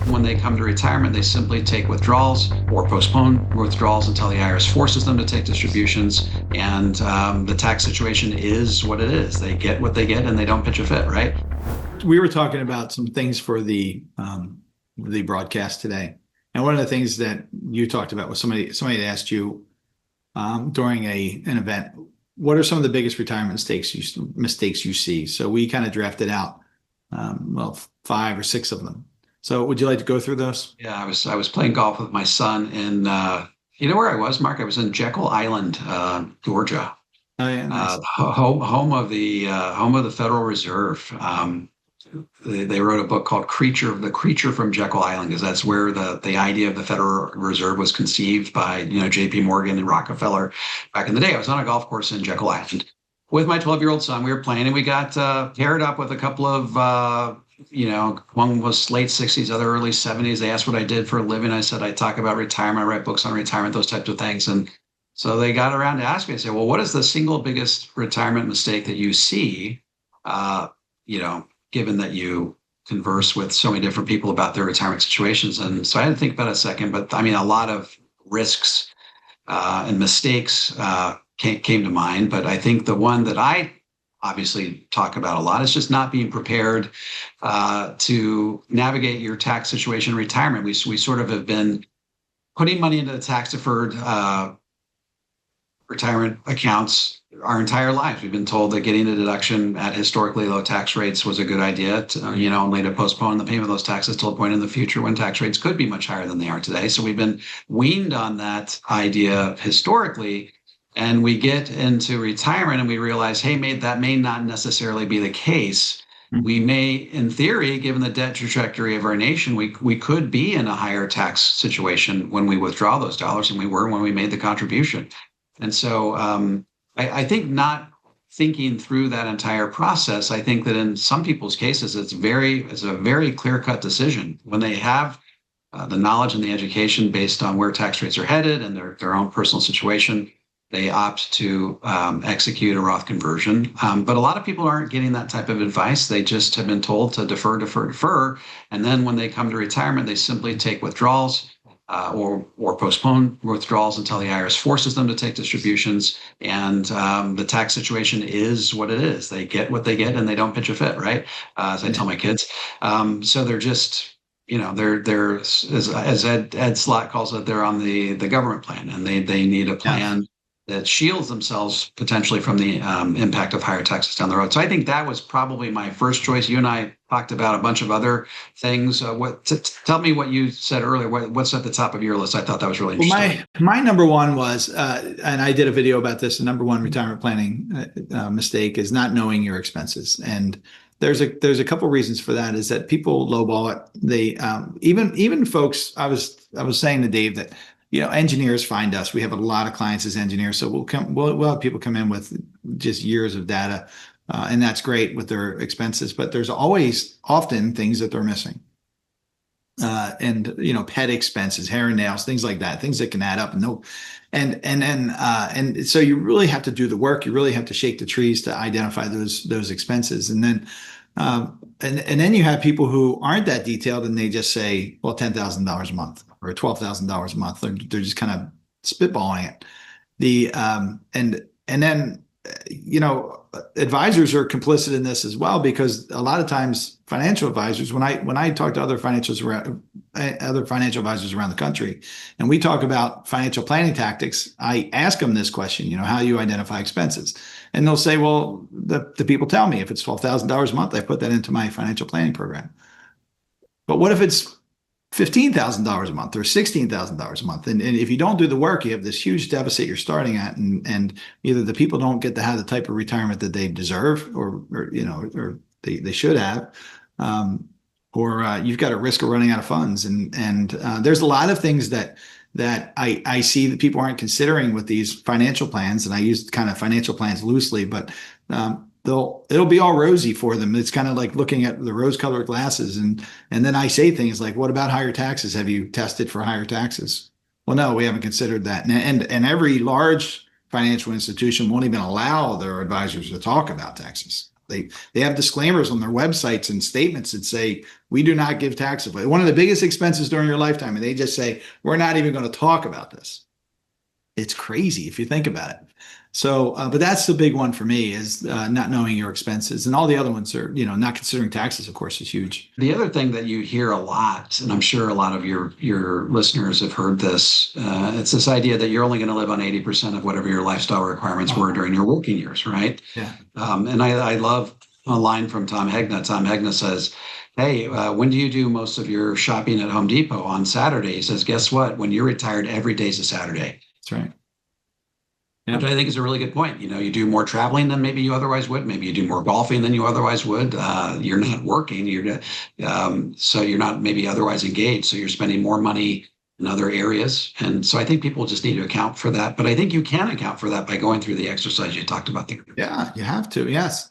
when they come to retirement, they simply take withdrawals or postpone withdrawals until the IRS forces them to take distributions. And the tax situation is what it is. They get what they get and they don't pitch a fit, right? We were talking about some things for the broadcast today. And one of the things that you talked about was somebody had asked you during an event, what are some of the biggest retirement mistakes you see? So we kind of drafted out, 5 or 6 of them. So would you like to go through those? Yeah, I was playing golf with my son in you know where I was, Mark? I was in Jekyll Island, Georgia, Oh yeah, nice. home of the Federal Reserve. They wrote a book called The Creature from Jekyll Island, because that's where the idea of the Federal Reserve was conceived by, J.P. Morgan and Rockefeller back in the day. I was on a golf course in Jekyll Island with my 12-year-old son. We were playing and we got paired up with a couple of, one was late 60s, other early 70s. They asked what I did for a living. I said, I talk about retirement, I write books on retirement, those types of things. And so they got around to ask me, I said, well, what is the single biggest retirement mistake that you see, given that you converse with so many different people about their retirement situations? And so I had to think about it a second, but I mean, a lot of risks and mistakes came to mind. But I think the one that I obviously talk about a lot is just not being prepared to navigate your tax situation in retirement. We sort of have been putting money into the tax deferred retirement accounts our entire lives. We've been told that getting a deduction at historically low tax rates was a good idea, only to postpone the payment of those taxes till a point in the future when tax rates could be much higher than they are today. So we've been weaned on that idea historically, and we get into retirement and we realize, hey, that may not necessarily be the case. We may, in theory, given the debt trajectory of our nation, we could be in a higher tax situation when we withdraw those dollars than we were when we made the contribution. And so I think not thinking through that entire process, I think that in some people's cases, it's a very clear-cut decision. When they have the knowledge and the education based on where tax rates are headed and their own personal situation, they opt to execute a Roth conversion. But a lot of people aren't getting that type of advice. They just have been told to defer. And then when they come to retirement, they simply take withdrawals or postpone withdrawals until the IRS forces them to take distributions. And the tax situation is what it is. They get what they get and they don't pitch a fit, right? As I tell my kids. So they're just, they're as Ed Slott calls it, they're on the government plan, and they need a plan that shields themselves potentially from the impact of higher taxes down the road. So I think that was probably my first choice. You and I talked about a bunch of other things. Tell me what you said earlier. What's at the top of your list? I thought that was really interesting. Well, my number one was, and I did a video about this, the number one retirement planning mistake is not knowing your expenses. And there's a couple reasons for that. Is that people lowball it. They even folks. I was saying to Dave that, engineers find us. We have a lot of clients as engineers, so we'll have people come in with just years of data, and that's great with their expenses. But there's often things that they're missing, and pet expenses, hair and nails, things like that, things that can add up. And so you really have to do the work. You really have to shake the trees to identify those expenses, and then. And then you have people who aren't that detailed, and they just say, well, $10,000 a month or $12,000 a month. They're just kind of spitballing it. And then advisors are complicit in this as well, because a lot of times financial advisors, when I talk to other financial advisors around the country, and we talk about financial planning tactics, I ask them this question, how do you identify expenses? And they'll say, well, the people tell me if it's $12,000 a month, I put that into my financial planning program. But what if it's $15,000 a month or $16,000 a month? And if you don't do the work, you have this huge deficit you're starting at, and either the people don't get to have the type of retirement that they deserve, or they should have, or you've got a risk of running out of funds. And there's a lot of things that I see that people aren't considering with these financial plans. And I use kind of financial plans loosely, but it'll be all rosy for them. It's kind of like looking at the rose-colored glasses. And then I say things like, what about higher taxes? Have you tested for higher taxes? Well, no, we haven't considered that. And every large financial institution won't even allow their advisors to talk about taxes. They have disclaimers on their websites and statements that say, we do not give tax advice. One of the biggest expenses during your lifetime. And they just say, we're not even going to talk about this. It's crazy if you think about it. So, but that's the big one for me is not knowing your expenses, and all the other ones are, not considering taxes, of course, is huge. The other thing that you hear a lot, and I'm sure a lot of your listeners have heard this, it's this idea that you're only going to live on 80% of whatever your lifestyle requirements were during your working years, right? Yeah. And I love a line from Tom Hegna. Tom Hegna says, hey, when do you do most of your shopping at Home Depot? On Saturday. He says, guess what? When you're retired, every day's a Saturday. That's right. Yep. Which I think is a really good point. You do more traveling than maybe you otherwise would. Maybe you do more golfing than you otherwise would. You're not working. So you're not maybe otherwise engaged. So you're spending more money in other areas. And so I think people just need to account for that. But I think you can account for that by going through the exercise you talked about there. Yeah, you have to. Yes.